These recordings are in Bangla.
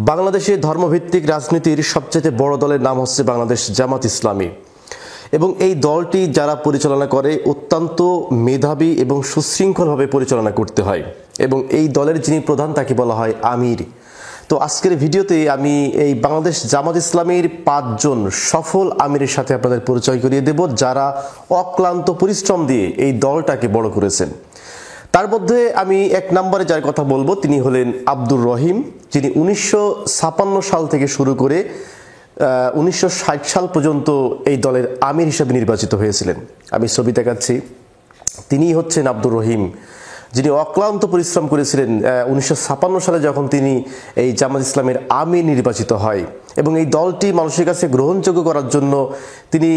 বাংলাদেশে ধর্মভিত্তিক রাজনীতির সবচেয়ে বড় দলের নাম হচ্ছে বাংলাদেশ জামাত ইসলামী এবং এই দলটি যারা পরিচালনা করে অত্যন্ত মেধাবী এবং সুশৃঙ্খলভাবে পরিচালনা করতে হয় এবং এই দলের যিনি প্রধান তাকে বলা হয় আমির। তো আজকের ভিডিওতে আমি এই বাংলাদেশ জামাত ইসলামীর 5 জন সফল আমিরের সাথে আপনাদের পরিচয় করিয়ে দেব যারা অক্লান্ত পরিশ্রম দিয়ে এই দলটাকে বড় করেছেন। তার মধ্যে আমি 1 নম্বরে যার কথা বলবো তিনি হলেন আব্দুর রহিম, যিনি 1956 সাল থেকে শুরু করে 1960 সাল পর্যন্ত এই দলের আমির হিসেবে নির্বাচিত হয়েছিলেন। আমি ছবি দেখাচ্ছি, তিনি হচ্ছেন আব্দুর রহিম, যিনি অক্লান্ত পরিশ্রম করেছিলেন 1956 সালে যখন তিনি এই জামাত ইসলামের আমির নির্বাচিত হয় এবং এই দলটি মানুষের কাছে গ্রহণযোগ্য করার জন্য তিনি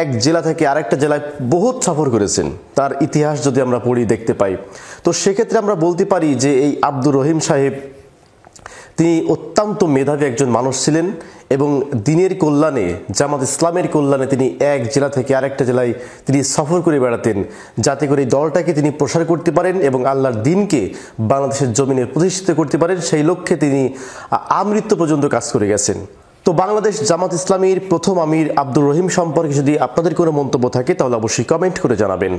এক জেলা থেকে আরেকটা জেলায় বহুত সফর করেছেন। তার ইতিহাস যদি আমরা পড়ি দেখতে পাই, তো সেক্ষেত্রে আমরা বলতে পারি যে এই আব্দুর রহিম সাহেব তিনি অত্যন্ত মেধাবী একজন মানুষ ছিলেন এবং দিনের কল্যাণে জামাত ইসলামের কল্যাণে তিনি এক জেলা থেকে আরেকটা জেলায় তিনি সফর করে বেড়াতেন, যাতে করে এই দলটাকে তিনি প্রসার করতে পারেন এবং আল্লাহর দ্বীনকে বাংলাদেশের জমিনে প্রতিষ্ঠিত করতে পারেন। সেই লক্ষ্যে তিনি আমৃত্যু পর্যন্ত কাজ করে গেছেন। তো বাংলাদেশ জামাত ইসলামীর প্রথম আমির আব্দুর রহিম সম্পর্কে যদি আপনাদের কোনো মন্তব্য থাকে তাহলে অবশ্যই কমেন্ট করে জানাবেন।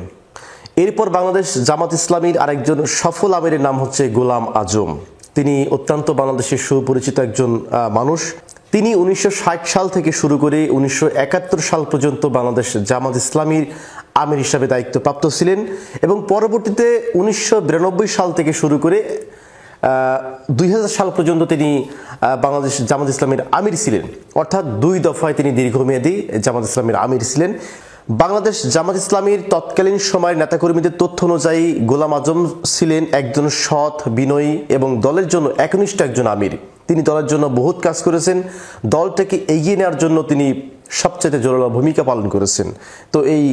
এরপর বাংলাদেশ জামাত ইসলামীর আরেকজন সফল আমিরের নাম হচ্ছে গোলাম আজম। তিনি অত্যন্ত বাংলাদেশের সুপরিচিত একজন মানুষ। তিনি 1960 সাল থেকে শুরু করে 1971 সাল পর্যন্ত বাংলাদেশ জামাত ইসলামীর আমির হিসাবে দায়িত্বপ্রাপ্ত ছিলেন এবং পরবর্তীতে 1992 সাল থেকে শুরু করে 2000 সাল পর্যন্ত তিনি বাংলাদেশ জামাত ইসলামীর আমির ছিলেন, অর্থাৎ 2 দফায় তিনি দীর্ঘমেয়াদী জামাত ইসলামীর আমির ছিলেন। বাংলাদেশ জামাত ইসলামীর তৎকালীন সময়ের নেতাকর্মীদের তথ্য অনুযায়ী গোলাম আজম ছিলেন একজন সৎ, বিনয়ী এবং দলের জন্য একনিষ্ঠ একজন আমির। তিনি দলের জন্য বহুত কাজ করেছেন, দলটাকে এগিয়ে নেওয়ার জন্য তিনি সবচেয়ে জোরালো ভূমিকা পালন করেছেন। তো এই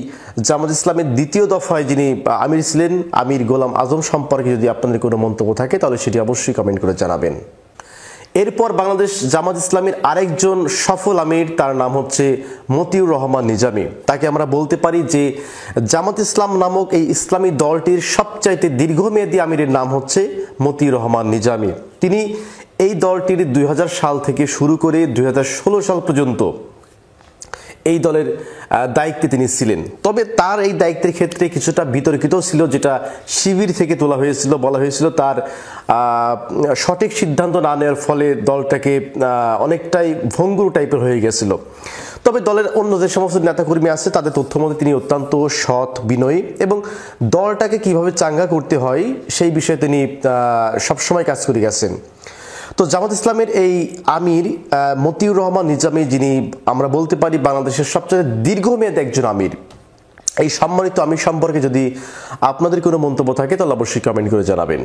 জামাত ইসলামের 2য় দফায় যিনি আমির ছিলেন আমির গোলাম আজম সম্পর্কে যদি আপনাদের কোনো মন্তব্য থাকে তাহলে সেটি অবশ্যই কমেন্ট করে জানাবেন। এরপর বাংলাদেশ জামাত ইসলামীর আরেকজন সফল আমির, তার নাম হচ্ছে মতিউর রহমান নিজামী। তাকে আমরা বলতে পারি যে জামাত ইসলাম নামক এই ইসলামী দলটির সবচাইতে দীর্ঘমেয়াদী আমিরের নাম হচ্ছে মতিউর রহমান নিজামী। তিনি এই দলটির 2000 সাল থেকে শুরু করে 2016 সাল পর্যন্ত এই দলের দায়িত্বে তিনি ছিলেন। তবে তার এই দায়িত্বের ক্ষেত্রে কিছুটা বিতর্কিত ছিল, যেটা শিবির থেকে তোলা হয়েছিল। বলা হয়েছিল তার সঠিক সিদ্ধান্ত না নেওয়ার ফলে দলটাকে অনেকটাই ভঙ্গুর টাইপের হয়ে গেছিল। তবে দলের অন্য যে সমস্ত নেতাকর্মী আছে তাদের তথ্য মতে তিনি অত্যন্ত সৎ, বিনয়ী এবং দলটাকে কিভাবে চাঙ্গা করতে হয় সেই বিষয়ে তিনি সবসময় কাজ করে গেছেন। তো জামাত ইসলামের এই আমির মতিউর রহমান নিজামী, যিনি আমরা বলতে পারি বাংলাদেশের সবচেয়ে দীর্ঘমেয়াদী একজন আমির, এই সম্মানিত আমির সম্পর্কে যদি আপনাদের কোনো মন্তব্য থাকে তাহলে অবশ্যই কমেন্ট করে জানাবেন।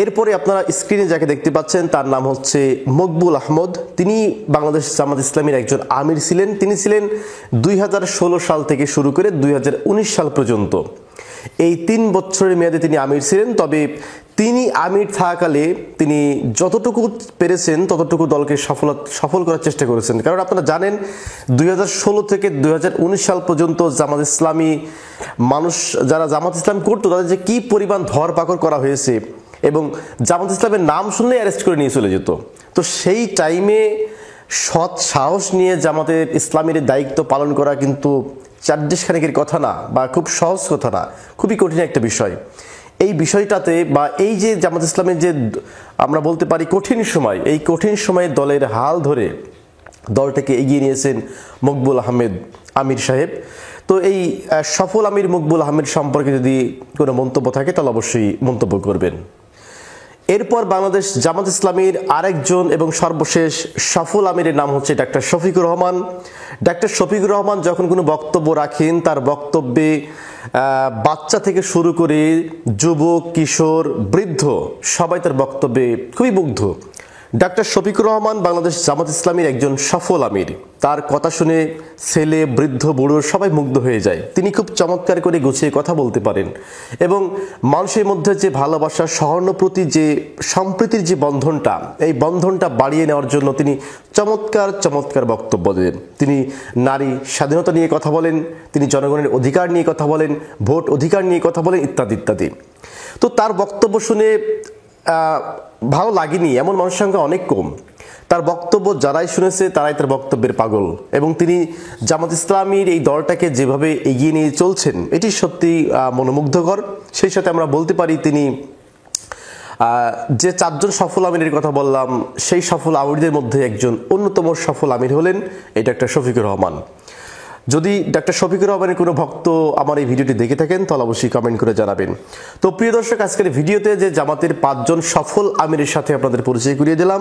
এরপরে আপনারা স্ক্রিনে যাকে দেখতে পাচ্ছেন তার নাম হচ্ছে মকবুল আহমদ। তিনি বাংলাদেশ জামাত ইসলামীর একজন আমির ছিলেন। তিনি ছিলেন 2016 সাল থেকে শুরু করে 2019 সাল পর্যন্ত। এই 3 বছরের মেয়াদে তিনি আমির ছিলেন। তবে তিনি আমির থাকাকালে তিনি যতটুকু পেরেছেন ততটুকু দলকে সফল করার চেষ্টা করেছেন। কারণ আপনারা জানেন 2016 থেকে 2019 সাল পর্যন্ত জামাত ইসলামী মানুষ যারা জামাত ইসলাম করতো তাদের যে কি পরিমাণ ধরপাকড় করা হয়েছে এবং জামাত ইসলামের নাম শুনলেই অ্যারেস্ট করে নিয়ে চলে যেত। তো সেই টাইমে সৎ সাহস নিয়ে জামাতের ইসলামের দায়িত্ব পালন করা কিন্তু 4 দেশ খানেকের কথা না বা খুব সহজ কথা না, খুবই কঠিন একটা বিষয়। এই বিষয়টাতে বা এই যে জামাত ইসলামের যে আমরা বলতে পারি কঠিন সময়, এই কঠিন সময়ে দলের হাল ধরে দলটাকে এগিয়ে নিয়েছেন মকবুল আহমেদ আমির সাহেব। তো এই সফল আমির মকবুল আহমেদ সম্পর্কে যদি কোনো মন্তব্য থাকে তাহলে অবশ্যই মন্তব্য করবেন। এরপর বাংলাদেশ জামাত ইসলামীর আরেকজন এবং সর্বশেষ সফল আমিরের নাম হচ্ছে ডাক্তার শফিকুর রহমান। ডাক্তার শফিকুর রহমান যখন কোনো বক্তব্য রাখেন তার বক্তব্যে বাচ্চা থেকে শুরু করে যুবক, কিশোর, বৃদ্ধ সবাই তার বক্তব্যে খুবই মুগ্ধ। ডাক্তার শফিকুর রহমান বাংলাদেশ জামাত ইসলামীর একজন সফল আমির। তার কথা শুনে ছেলে, বৃদ্ধ, বুড়ো সবাই মুগ্ধ হয়ে যায়। তিনি খুব চমৎকার করে গুছিয়ে কথা বলতে পারেন এবং মানুষের মধ্যে যে ভালোবাসা, সহানুভূতি, যে সম্প্রীতির যে বন্ধনটা, এই বন্ধনটা বাড়িয়ে নেওয়ার জন্য তিনি চমৎকার বক্তব্য দেন। তিনি নারী স্বাধীনতা নিয়ে কথা বলেন, তিনি জনগণের অধিকার নিয়ে কথা বলেন, ভোট অধিকার নিয়ে কথা বলেন, ইত্যাদি ইত্যাদি। তো তার বক্তব্য শুনে ভালো লাগেনি এমন মানুষের সংখ্যা অনেক কম। তার বক্তব্য যারাই শুনেছে তারাই তার বক্তব্যের পাগল, এবং তিনি জামাত ইসলামীর এই দলটাকে যেভাবে এগিয়ে নিয়ে চলছেন এটি সত্যি মনোমুগ্ধকর। সেই সাথে আমরা বলতে পারি তিনি যে 4 জন সফল আমিরের কথা বললাম সেই সফল আমিরদের মধ্যে একজন অন্যতম সফল আমির হলেন এই ডক্টর শফিকুর রহমান। যদি ডক্টর শফিকুর রহমানের কোনো ভক্ত আমার এই ভিডিওটি দেখে থাকেন তাহলে অবশ্যই কমেন্ট করে জানাবেন। তো প্রিয় দর্শক, আজকের ভিডিওতে যে জামাতের 5 জন সফল আমিরের সাথে আপনাদের পরিচয় করিয়ে দিলাম,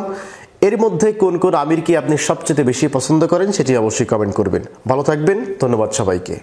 এর মধ্যে কোন কোন আমিরকে আপনি সবচেয়ে বেশি পছন্দ করেন সেটি অবশ্যই কমেন্ট করবেন। ভালো থাকবেন, ধন্যবাদ সবাইকে।